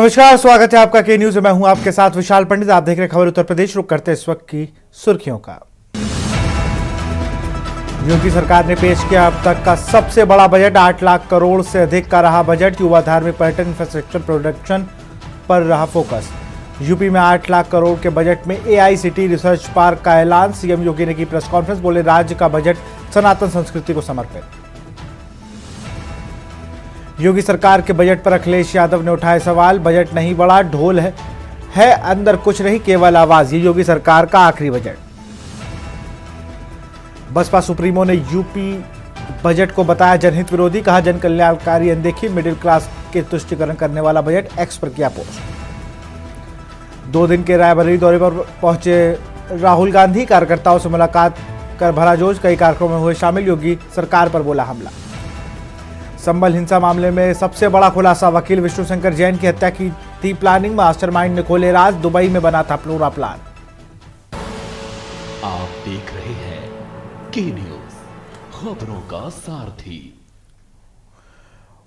नमस्कार, स्वागत है आपका के न्यूज में। मैं हूं आपके साथ विशाल पंडित। आप देख रहे खबर उत्तर प्रदेश। रुक करते इस वक्त की सुर्खियों का। योगी सरकार ने पेश किया अब तक का सबसे बड़ा बजट। 8 लाख करोड़ से अधिक का रहा बजट। युवा, धार्मिक, पर्यटन, इंफ्रास्ट्रक्चर प्रोडक्शन पर रहा फोकस। यूपी में 8 लाख करोड़ के बजट में एआईसीटी रिसर्च पार्क का ऐलान। सीएम योगी ने की प्रेस कॉन्फ्रेंस। बोले, राज्य का बजट सनातन संस्कृति को समर्पित। योगी सरकार के बजट पर अखिलेश यादव ने उठाए सवाल। बजट नहीं बढ़ा, ढोल है अंदर कुछ नहीं, केवल आवाज। ये योगी सरकार का आखिरी बजट। बसपा सुप्रीमो ने यूपी बजट को बताया जनहित विरोधी। कहा, जन कल्याणकारी अनदेखी, मिडिल क्लास के तुष्टिकरण करने वाला बजट। एक्स पर किया पोस्ट। 2 दिन के रायबरेली दौरे पर पहुंचे राहुल गांधी। कार्यकर्ताओं से मुलाकात कर भरा जोश। कई कार्यक्रमों में हुए शामिल। योगी सरकार पर बोला हमला। संभल हिंसा मामले में सबसे बड़ा खुलासा। वकील विष्णु शंकर जैन की हत्या की थी प्लानिंग। मास्टरमाइंड ने खोले राज। दुबई में बना था पूरा प्लान। आप देख रहे हैं के न्यूज, खबरों का सारथी।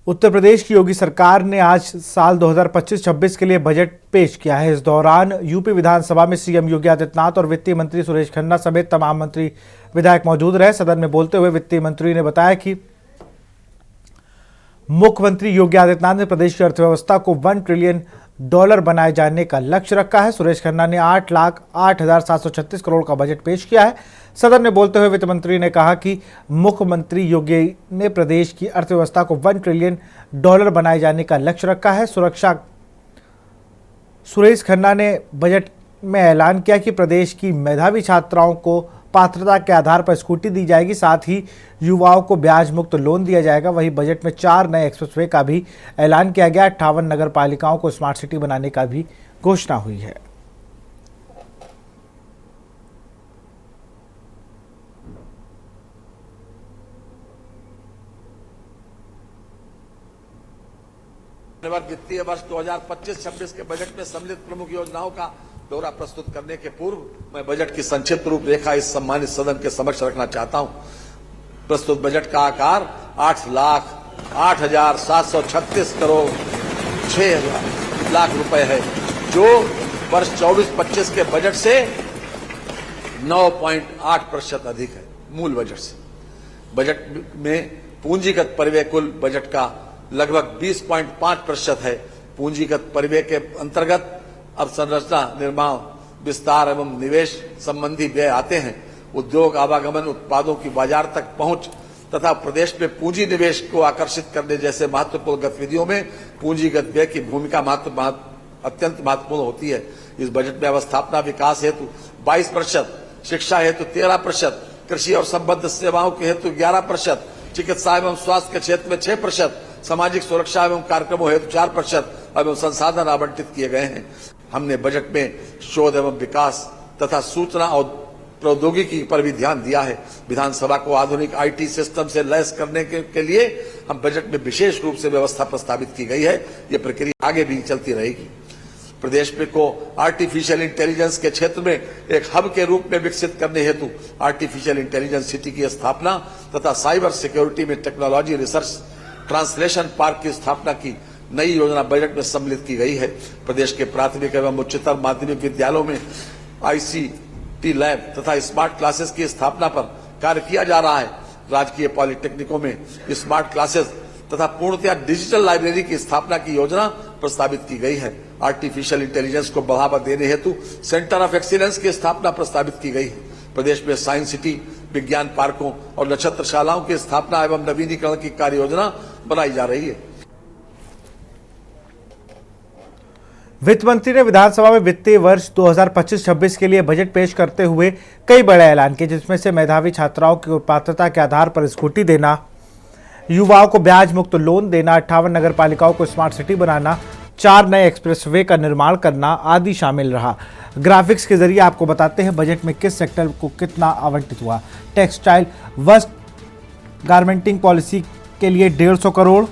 उत्तर प्रदेश की योगी सरकार ने आज साल 2025-26 के लिए बजट पेश किया है। इस दौरान यूपी विधानसभा में सीएम योगी आदित्यनाथ और वित्त मंत्री सुरेश खन्ना समेत तमाम मंत्री विधायक मौजूद रहे। सदन में बोलते हुए वित्त मंत्री ने बताया कि मुख्यमंत्री योगी आदित्यनाथ ने प्रदेश की अर्थव्यवस्था को $1 ट्रिलियन बनाए जाने का लक्ष्य रखा है। सुरेश खन्ना ने 8,08,736 करोड़ का बजट पेश किया है। सदन में बोलते हुए वित्त मंत्री ने कहा कि मुख्यमंत्री योगी ने प्रदेश की अर्थव्यवस्था को $1 ट्रिलियन बनाए जाने का लक्ष्य रखा है। सुरेश खन्ना ने बजट में ऐलान किया कि प्रदेश की मेधावी छात्राओं को पात्रता के आधार पर स्कूटी दी जाएगी। साथ ही युवाओं को ब्याज मुक्त लोन दिया जाएगा। वहीं बजट में 4 नए एक्सप्रेसवे का भी ऐलान किया गया। 58 नगर पालिकाओं को स्मार्ट सिटी बनाने का भी घोषणा हुई है। वित्तीय वर्ष 2025-26 के बजट में सम्मिलित प्रमुख योजनाओं का ब्यौरा प्रस्तुत करने के पूर्व मैं बजट की संक्षिप्त रूपरेखा इस सम्मानित सदन के समक्ष रखना चाहता हूं। प्रस्तुत बजट का आकार 8,08,736 करोड़ 6 लाख रुपए है, जो वर्ष 24-25 के बजट से 9.8% अधिक है मूल बजट से। बजट में पूंजीगत परिव्यय कुल बजट का लगभग 20.5% है। पूंजीगत परिव्यय के अंतर्गत अवसंरचना, निर्माण, विस्तार एवं निवेश संबंधी व्यय आते हैं। उद्योग, आवागमन, उत्पादों की बाजार तक पहुंच तथा प्रदेश में पूंजी निवेश को आकर्षित करने जैसे महत्वपूर्ण गतिविधियों में पूंजीगत व्यय की भूमिका अत्यंत महत्वपूर्ण होती है। इस बजट में अवस्थापना विकास हेतु 22%, शिक्षा हेतु 13%, कृषि और संबद्ध सेवाओं के हेतु 11%, चिकित्सा एवं स्वास्थ्य के क्षेत्र में 6%, सामाजिक सुरक्षा एवं कार्यक्रमों हेतु 4% एवं संसाधन आवंटित किए गए हैं। हमने बजट में शोध एवं विकास तथा सूचना और प्रौद्योगिकी पर भी ध्यान दिया है। विधानसभा को आधुनिक आईटी सिस्टम से लैस करने के लिए हम बजट में विशेष रूप से व्यवस्था प्रस्तावित की गई है। ये प्रक्रिया आगे भी चलती रहेगी। प्रदेश में को आर्टिफिशियल इंटेलिजेंस के क्षेत्र में एक हब के रूप में विकसित करने हेतु आर्टिफिशियल इंटेलिजेंस सिटी की स्थापना तथा साइबर सिक्योरिटी में टेक्नोलॉजी रिसर्च ट्रांसलेशन पार्क की स्थापना की नई योजना बजट में सम्मिलित की गई है। प्रदेश के प्राथमिक एवं उच्चतर माध्यमिक विद्यालयों में आईसीटी लैब तथा स्मार्ट क्लासेस की स्थापना पर कार्य किया जा रहा है। राजकीय पॉलिटेक्निकों में स्मार्ट क्लासेस तथा पूर्णतया डिजिटल लाइब्रेरी की स्थापना की योजना प्रस्तावित की गई है। आर्टिफिशियल इंटेलिजेंस को बढ़ावा देने हेतु सेंटर ऑफ एक्सीलेंस की स्थापना प्रस्तावित की गई है। प्रदेश में साइंस सिटी, विज्ञान पार्कों और नक्षत्रशालाओं की स्थापना एवं नवीनीकरण की कार्य योजना बनाई जा रही है। वित्त मंत्री ने विधानसभा में वित्तीय वर्ष 2025-26 के लिए बजट पेश करते हुए कई बड़े ऐलान किए, जिसमें से मेधावी छात्राओं की पात्रता के आधार पर स्कूटी देना, युवाओं को ब्याज मुक्त लोन देना, 58 नगर पालिकाओं को स्मार्ट सिटी बनाना, 4 नए एक्सप्रेसवे का निर्माण करना आदि शामिल रहा। ग्राफिक्स के जरिए आपको बताते हैं बजट में किस सेक्टर को कितना आवंटित हुआ। टेक्सटाइल वस्त्र गारमेंटिंग पॉलिसी के लिए 150 करोड़,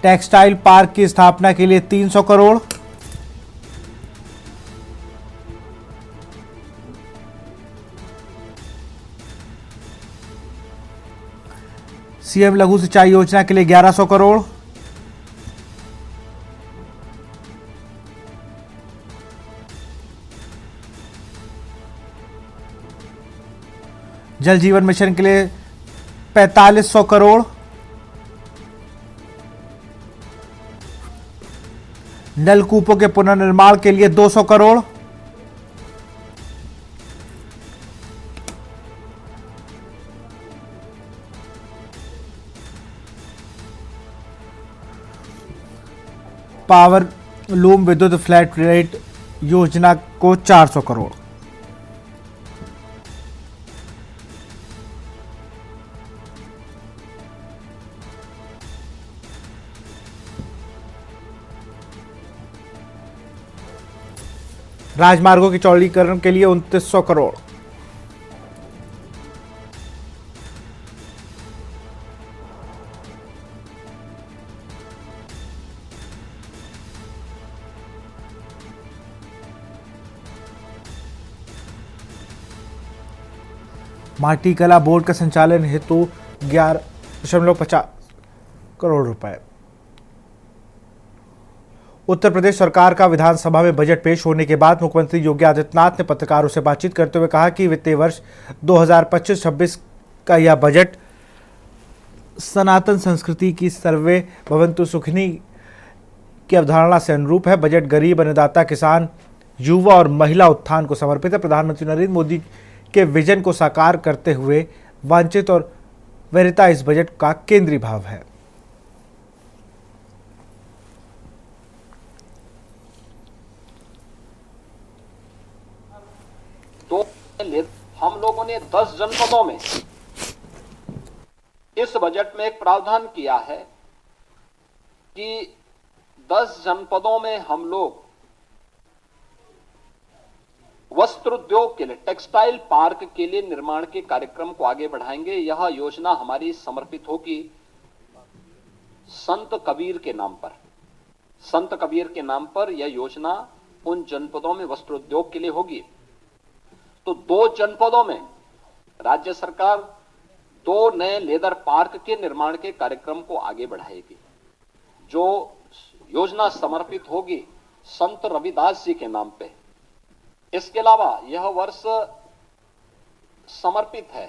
टेक्सटाइल पार्क की स्थापना के लिए 300 करोड़, सीएम लघु सिंचाई योजना के लिए 1100 करोड़। जल जीवन मिशन के लिए 4500 करोड़। नलकूपों के पुनर्निर्माण के लिए 200 करोड़। पावर लूम विद्युत फ्लैट रेट योजना को 400 करोड़। राजमार्गों के चौड़ीकरण के लिए 2900 करोड़। माटी कला बोर्ड के संचालन हेतु 11.50 करोड़ रुपए। उत्तर प्रदेश सरकार का विधानसभा में बजट पेश होने के बाद मुख्यमंत्री योगी आदित्यनाथ ने पत्रकारों से बातचीत करते हुए कहा कि वित्तीय वर्ष 2025-26 का यह बजट सनातन संस्कृति की सर्वे भवन्तु सुखिनी की अवधारणा से अनुरूप है। बजट गरीब, अन्नदाता, किसान, युवा और महिला उत्थान को समर्पित है। प्रधानमंत्री नरेंद्र मोदी के विजन को साकार करते हुए वांछित और वरीयता इस बजट का केंद्रीय भाव है। तो हम लोगों ने 10 जनपदों में इस बजट में एक प्रावधान किया है कि 10 जनपदों में हम लोग वस्त्र उद्योग के लिए, टेक्सटाइल पार्क के लिए निर्माण के कार्यक्रम को आगे बढ़ाएंगे। यह योजना हमारी समर्पित होगी संत कबीर के नाम पर। संत कबीर के नाम पर यह योजना उन जनपदों में वस्त्र उद्योग के लिए होगी। तो 2 जनपदों में राज्य सरकार 2 नए लेदर पार्क के निर्माण के कार्यक्रम को आगे बढ़ाएगी। जो योजना समर्पित होगी संत रविदास जी के नाम पे। इसके अलावा यह वर्ष समर्पित है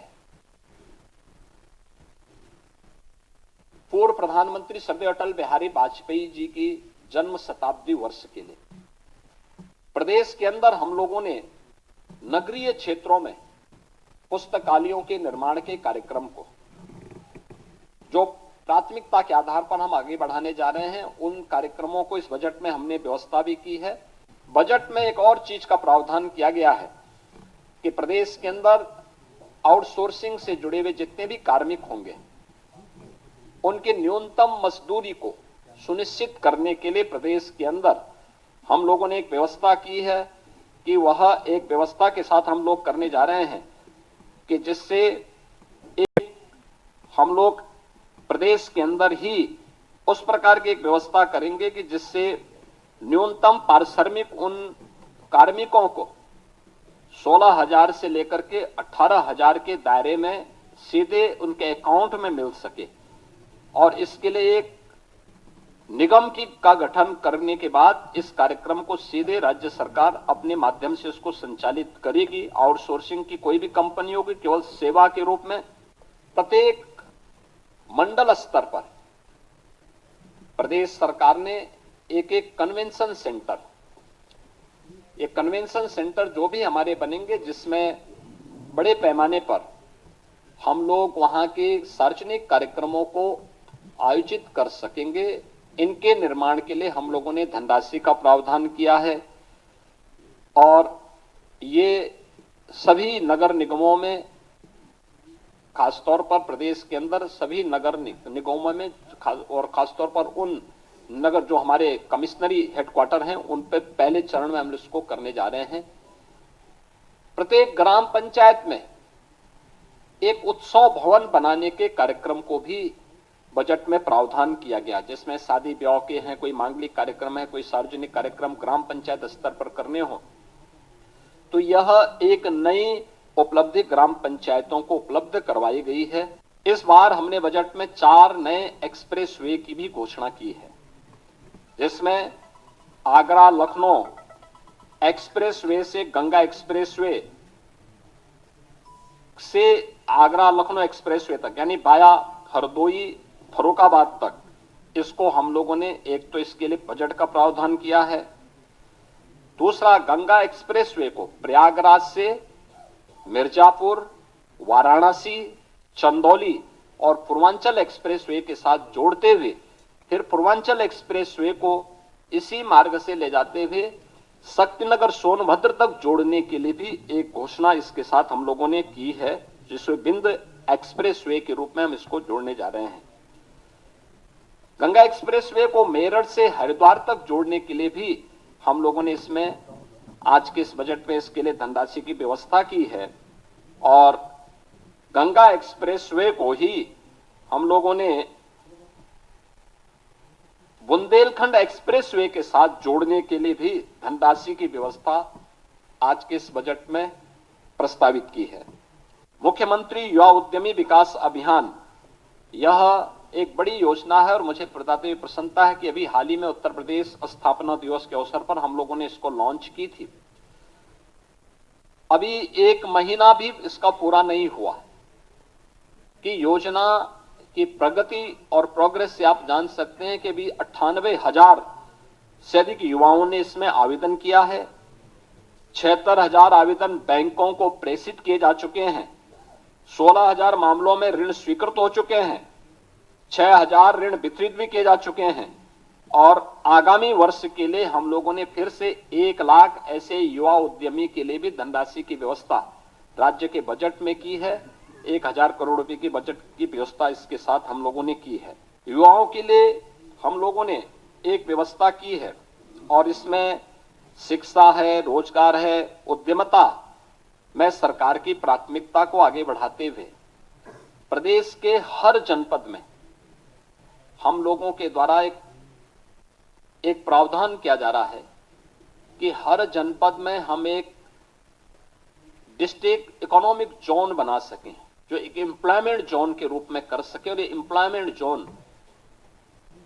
पूर्व प्रधानमंत्री श्री अटल बिहारी वाजपेयी जी की जन्म शताब्दी वर्ष के लिए। प्रदेश के अंदर हम लोगों ने नगरीय क्षेत्रों में पुस्तकालयों के निर्माण के कार्यक्रम को, जो प्राथमिकता के आधार पर हम आगे बढ़ाने जा रहे हैं, उन कार्यक्रमों को इस बजट में हमने व्यवस्था भी की है। बजट में एक और चीज का प्रावधान किया गया है कि प्रदेश के अंदर आउटसोर्सिंग से जुड़े हुए जितने भी कार्मिक होंगे उनके न्यूनतम मजदूरी को सुनिश्चित करने के लिए प्रदेश के अंदर हम लोगों ने एक व्यवस्था की है कि वह एक व्यवस्था के साथ हम लोग करने जा रहे हैं कि जिससे एक हम लोग प्रदेश के अंदर ही उस प्रकार की एक व्यवस्था करेंगे कि जिससे न्यूनतम पारिश्रमिक उन कार्मिकों को 16,000 से लेकर के 18,000 के दायरे में सीधे उनके अकाउंट में मिल सके। और इसके लिए एक निगम का गठन करने के बाद इस कार्यक्रम को सीधे राज्य सरकार अपने माध्यम से उसको संचालित करेगी। आउटसोर्सिंग की कोई भी कंपनी होगी, केवल सेवा के रूप में प्रत्येक मंडल स्तर पर प्रदेश सरकार ने एक कन्वेंशन सेंटर जो भी हमारे बनेंगे, जिसमें बड़े पैमाने पर हम लोग वहां के सार्वजनिक कार्यक्रमों को आयोजित कर सकेंगे। इनके निर्माण के लिए हम लोगों ने धनराशि का प्रावधान किया है और ये सभी नगर निगमों में, खासतौर पर प्रदेश के अंदर सभी नगर निगमों में और खासतौर पर उन नगर जो हमारे कमिश्नरी हेडक्वार्टर हैं उन पे पहले चरण में हम इसको करने जा रहे हैं। प्रत्येक ग्राम पंचायत में एक उत्सव भवन बनाने के कार्यक्रम को भी बजट में प्रावधान किया गया, जिसमें शादी ब्याह के हैं, कोई मांगलिक कार्यक्रम है, कोई सार्वजनिक कार्यक्रम ग्राम पंचायत स्तर पर करने हो तो यह एक नई उपलब्धि ग्राम पंचायतों को उपलब्ध करवाई गई है। इस बार हमने बजट में 4 नए एक्सप्रेसवे की भी घोषणा की है, जिसमें आगरा लखनऊ एक्सप्रेसवे से गंगा एक्सप्रेसवे से आगरा लखनऊ एक्सप्रेसवे तक, यानी बाया हरदोई फर्रुखाबाद तक, इसको हम लोगों ने एक तो इसके लिए बजट का प्रावधान किया है। दूसरा, गंगा एक्सप्रेसवे को प्रयागराज से मिर्जापुर, वाराणसी, चंदौली और पूर्वांचल एक्सप्रेसवे के साथ जोड़ते हुए फिर पूर्वांचल एक्सप्रेसवे को इसी मार्ग से ले जाते हुए शक्तिनगर सोनभद्र तक जोड़ने के लिए भी एक घोषणा इसके साथ हम लोगों ने की है, जिसमें बिंद एक्सप्रेसवे के रूप में हम इसको जोड़ने जा रहे हैं। गंगा एक्सप्रेसवे को मेरठ से हरिद्वार तक जोड़ने के लिए भी हम लोगों ने इसमें आज के इस बजट में इसके लिए धनराशि की व्यवस्था की है। और गंगा एक्सप्रेसवे को ही हम लोगों ने बुंदेलखंड एक्सप्रेसवे के साथ जोड़ने के लिए भी धनराशि की व्यवस्था आज के इस बजट में प्रस्तावित की है। मुख्यमंत्री युवा उद्यमी विकास अभियान, यह एक बड़ी योजना है और मुझे बताते हुए प्रसन्नता है कि अभी हाल ही में उत्तर प्रदेश स्थापना दिवस के अवसर पर हम लोगों ने इसको लॉन्च की थी। अभी 1 महीना भी इसका पूरा नहीं हुआ कि योजना की प्रगति और प्रोग्रेस से आप जान सकते हैं कि अभी 98,000 से अधिक युवाओं ने इसमें आवेदन किया है। 76,000 आवेदन बैंकों को प्रेषित किए जा चुके हैं। 16,000 मामलों में ऋण स्वीकृत हो चुके हैं। 6,000 ऋण वितरित भी किए जा चुके हैं। और आगामी वर्ष के लिए हम लोगों ने फिर से 1 लाख ऐसे युवा उद्यमी के लिए भी धनराशि की व्यवस्था राज्य के बजट में की है। 1,000 करोड़ रुपए की बजट की व्यवस्था इसके साथ हम लोगों ने की है। युवाओं के लिए हम लोगों ने एक व्यवस्था की है और इसमें शिक्षा है, रोजगार है, उद्यमता में सरकार की प्राथमिकता को आगे बढ़ाते हुए प्रदेश के हर जनपद में हम लोगों के द्वारा एक प्रावधान किया जा रहा है कि हर जनपद में हम एक डिस्ट्रिक्ट इकोनॉमिक जोन बना सकें, जो एक एम्प्लॉयमेंट जोन के रूप में कर सके। और ये एम्प्लॉयमेंट जोन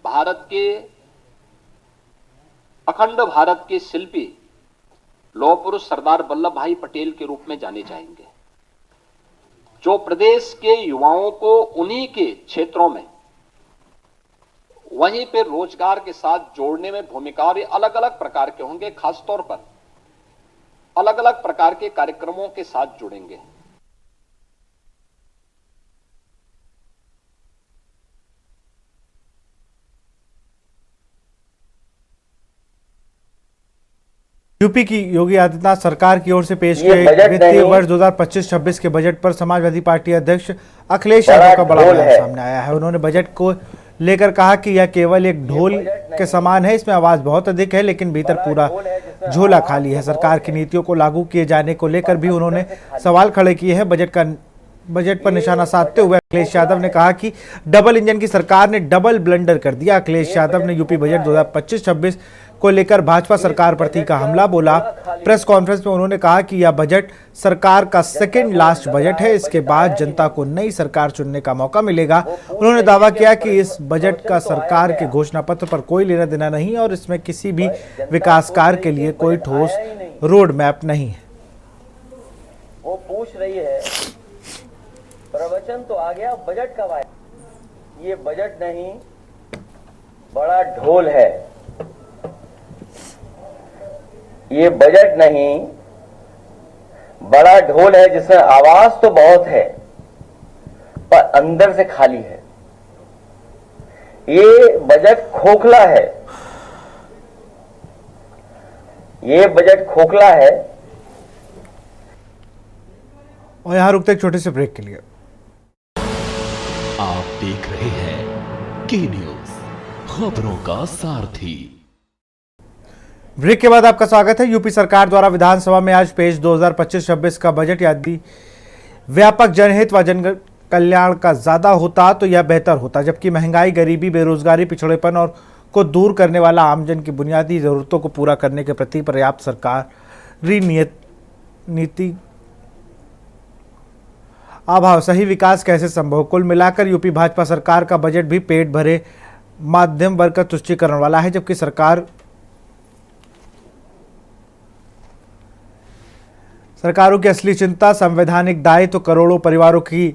भारत के अखंड भारत के शिल्पी लौह पुरुष सरदार वल्लभ भाई पटेल के रूप में जाने जाएंगे, जो प्रदेश के युवाओं को उन्हीं के क्षेत्रों में वहीं पे रोजगार के साथ जोड़ने में भूमिका, और ये अलग अलग प्रकार के होंगे, खासतौर पर अलग अलग प्रकार के कार्यक्रमों के साथ जुड़ेंगे। यूपी की योगी आदित्यनाथ सरकार की ओर से पेश किए वित्तीय वर्ष 2025-26 के बजट पर समाजवादी पार्टी अध्यक्ष अखिलेश यादव का बड़ा बयान सामने आया है। उन्होंने बजट को लेकर कहा कि यह केवल एक ढोल के समान है, इसमें आवाज बहुत अधिक है लेकिन भीतर पूरा झोला खाली है। सरकार की नीतियों को लागू किए जाने को लेकर भी उन्होंने सवाल खड़े किए हैं। बजट पर निशाना साधते हुए अखिलेश यादव ने कहा कि डबल इंजन की सरकार ने डबल ब्लंडर कर दिया। अखिलेश यादव ने यूपी बजट 2025-26 को लेकर भाजपा सरकार पर तीखा हमला बोला। प्रेस कॉन्फ्रेंस में उन्होंने कहा कि यह बजट सरकार का सेकेंड लास्ट बजट है, इसके बाद जनता को नई सरकार चुनने का मौका मिलेगा। उन्होंने दावा किया कि इस बजट का सरकार के घोषणा पत्र पर कोई लेना देना नहीं और इसमें किसी भी विकास कार्य के लिए कोई ठोस रोड मैप नहीं है। वो पूछ रही है, प्रवचन तो आ गया, बजट कब आया? ये बजट नहीं, बड़ा ढोल है। ये बजट नहीं, बड़ा ढोल है जिसमें आवाज तो बहुत है पर अंदर से खाली है। ये बजट खोखला है। ये बजट खोखला है। और यहां रुकते एक छोटे से ब्रेक के लिए। आप देख रहे हैं के न्यूज, खबरों का सारथी। ब्रेक के बाद आपका स्वागत है। यूपी सरकार द्वारा विधानसभा में आज पेश 2025-26 का बजट यदि व्यापक जनहित व जन कल्याण का ज्यादा होता तो यह बेहतर होता, जबकि महंगाई, गरीबी, बेरोजगारी, पिछड़ेपन और को दूर करने वाला आमजन की बुनियादी जरूरतों को पूरा करने के प्रति पर्याप्त सरकारी नीति अभाव सही विकास कैसे संभव। कुल मिलाकर यूपी भाजपा सरकार का बजट भी पेट भरे मध्यम वर्ग का तुष्टीकरण वाला है, जबकि सरकारों की असली चिंता संवैधानिक दायित्व करोड़ों परिवारों की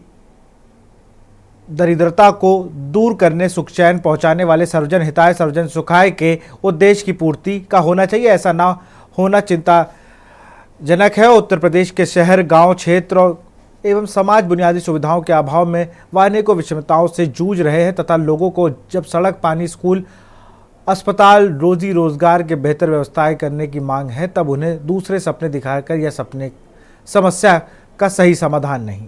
दरिद्रता को दूर करने, सुख चैन पहुंचाने वाले सर्वजन हिताय सर्वजन सुखाय के उद्देश्य की पूर्ति का होना चाहिए। ऐसा ना होना चिंताजनक है। उत्तर प्रदेश के शहर, गांव, क्षेत्र एवं समाज बुनियादी सुविधाओं के अभाव में वह अनेकों विषमताओं से जूझ रहे हैं तथा लोगों को जब सड़क, पानी, स्कूल, अस्पताल, रोजी रोजगार के बेहतर व्यवस्थाएं करने की मांग है, तब उन्हें दूसरे सपने दिखाकर यह सपने समस्या का सही समाधान नहीं।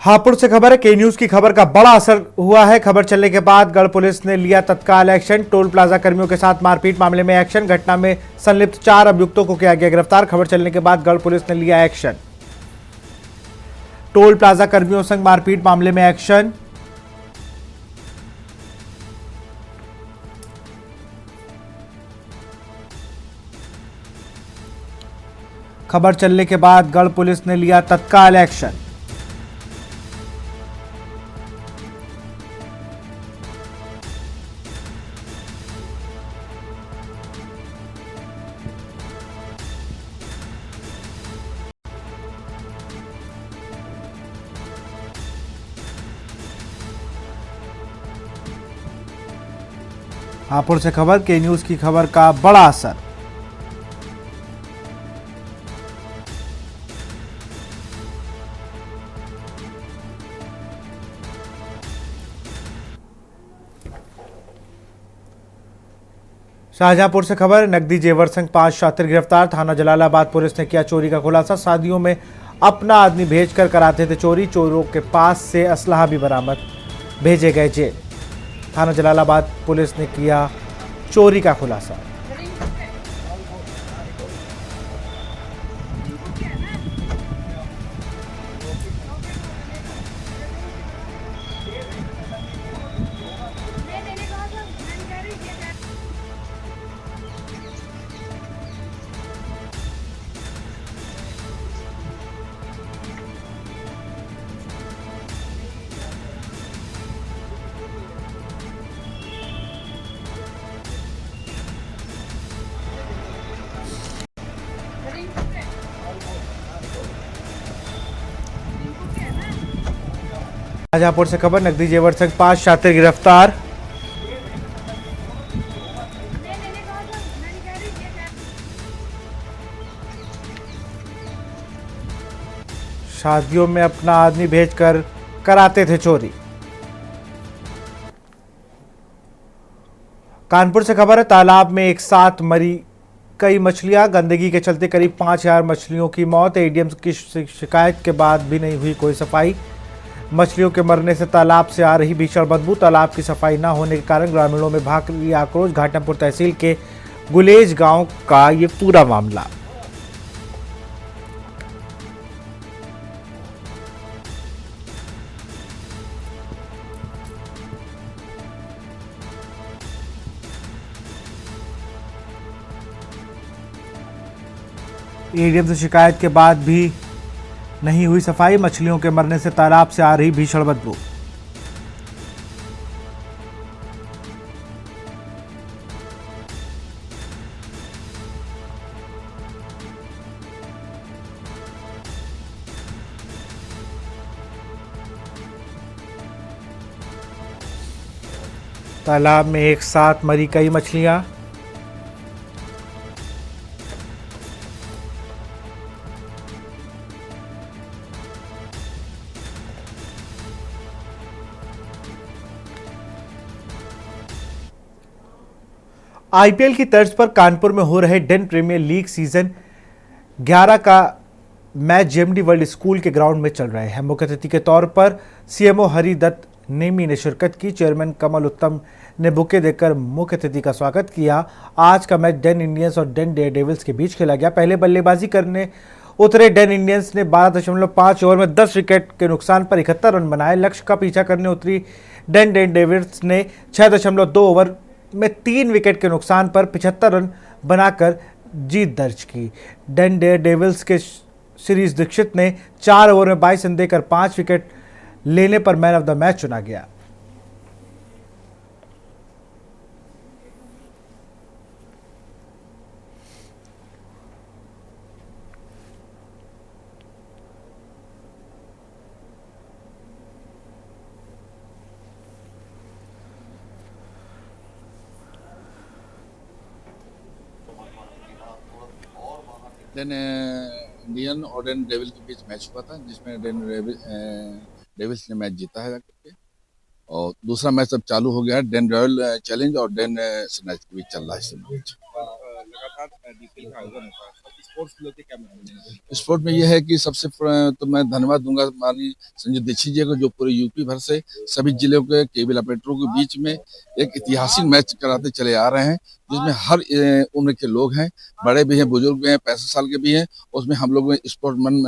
हापुड़ से खबर है। के न्यूज की खबर का बड़ा असर हुआ है। खबर चलने के बाद गढ़ पुलिस ने लिया तत्काल एक्शन। टोल प्लाजा कर्मियों के साथ मारपीट मामले में एक्शन। घटना में संलिप्त 4 अभियुक्तों को किया गया गिरफ्तार। खबर चलने के बाद गढ़ पुलिस ने लिया एक्शन। टोल प्लाजा कर्मियों संग मारपीट मामले में एक्शन। खबर चलने के बाद गढ़ पुलिस ने लिया तत्काल एक्शन। हापुड़ से खबर, के न्यूज की खबर का बड़ा असर। शाहजहांपुर से खबर, नकदी जेवर संग 5 शातिर गिरफ्तार। थाना जलालाबाद पुलिस ने किया चोरी का खुलासा। शादियों में अपना आदमी भेजकर कराते थे चोरी। चोरों के पास से असलहा भी बरामद, भेजे गए जेल। थाना जलालाबाद पुलिस ने किया चोरी का खुलासा। शाहजहांपुर से खबर, नकदी जेवर संग 5 शातिर गिरफ्तार। शादियों में अपना आदमी भेजकर कराते थे चोरी। कानपुर से खबर है, तालाब में एक साथ मरी कई मछलियां। गंदगी के चलते करीब 5000 मछलियों की मौत। एडीएम की शिकायत के बाद भी नहीं हुई कोई सफाई। मछलियों के मरने से तालाब से आ रही भीषण बदबू। तालाब की सफाई न होने के कारण ग्रामीणों में भाग लिया आक्रोश। घाटमपुर तहसील के गुलेज गांव का ये पूरा मामला। एडीएम से शिकायत के बाद भी नहीं हुई सफाई। मछलियों के मरने से तालाब से आ रही भीषण बदबू। तालाब में एक साथ मरी कई मछलियां। आईपीएल की तर्ज पर कानपुर में हो रहे डेन प्रीमियर लीग सीजन 11 का मैच जेएमडी वर्ल्ड स्कूल के ग्राउंड में चल रहे हैं। मुख्य अतिथि के तौर पर सीएमओ हरिदत्त नेमी ने शिरकत की। चेयरमैन कमल उत्तम ने बुके देकर मुख्य अतिथि का स्वागत किया। आज का मैच डेन इंडियंस और डेन डेयरडेविल्स के बीच खेला गया। पहले बल्लेबाजी करने उतरे डेन इंडियंस ने 12.5 ओवर में 10 विकेट के नुकसान पर 71 रन बनाए। लक्ष्य का पीछा करने उतरी डेन डेयरडेविल्स ने 6.2 ओवर में 3 विकेट के नुकसान पर 75 रन बनाकर जीत दर्ज की। डेन डेयरडेविल्स के सीरीज दीक्षित ने 4 ओवर में 22 रन देकर 5 विकेट लेने पर मैन ऑफ द मैच चुना गया। डेन इंडियन और डेन डेविल के बीच मैच हुआ था, जिसमें डेन डेविल्स ने मैच जीता है जाकर के। और दूसरा मैच अब चालू हो गया है, डेन रॉयल चैलेंज और डेन सनराइज के बीच चल रहा है इस मैच। स्पोर्ट में यह है कि सबसे तो मैं धन्यवाद दूंगा माननीय संजय दीक्षित जी को, जो पूरे यूपी भर से सभी जिलों के केबल ऑपरेटरों के बीच में एक ऐतिहासिक मैच कराते चले आ रहे हैं, जिसमें हर उम्र के लोग हैं, बड़े भी हैं, बुजुर्ग भी हैं, 65 साल के भी हैं। उसमें हम लोग में स्पोर्ट मन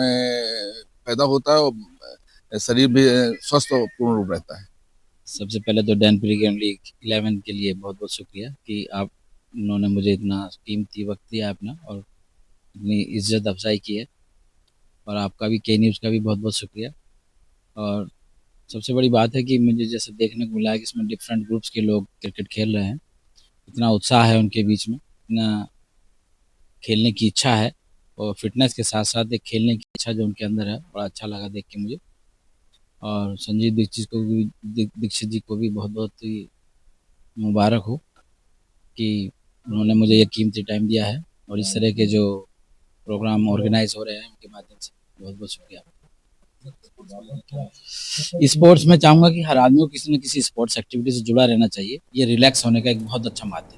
पैदा होता है और शरीर भी स्वस्थ और पूर्ण रूप रहता है। सबसे पहले तो डेन प्रीमियर लीग 11 के लिए बहुत बहुत शुक्रिया कि आप उन्होंने मुझे इतना कीमती वक्त दिया अपना और इतनी इज्जत अफजाई की है। और आपका भी के न्यूज़ का भी बहुत बहुत शुक्रिया। और सबसे बड़ी बात है कि मुझे जैसे देखने को मिला है कि इसमें डिफरेंट ग्रुप्स के लोग क्रिकेट खेल रहे हैं, इतना उत्साह है उनके बीच में, इतना खेलने की इच्छा है और फिटनेस के साथ साथ एक खेलने की इच्छा जो उनके अंदर है, बड़ा अच्छा लगा देख के मुझे। और संजय दीक्षित जी को भी बहुत बहुत ही मुबारक हो कि उन्होंने मुझे ये कीमती टाइम दिया है और इस तरह के जो प्रोग्राम ऑर्गेनाइज हो रहे हैं उनके माध्यम से बहुत बहुत शुक्रिया। स्पोर्ट्स में चाहूँगा कि हर आदमी को किसी न किसी स्पोर्ट्स एक्टिविटी से जुड़ा रहना चाहिए। ये रिलैक्स होने का एक बहुत अच्छा माध्यम है।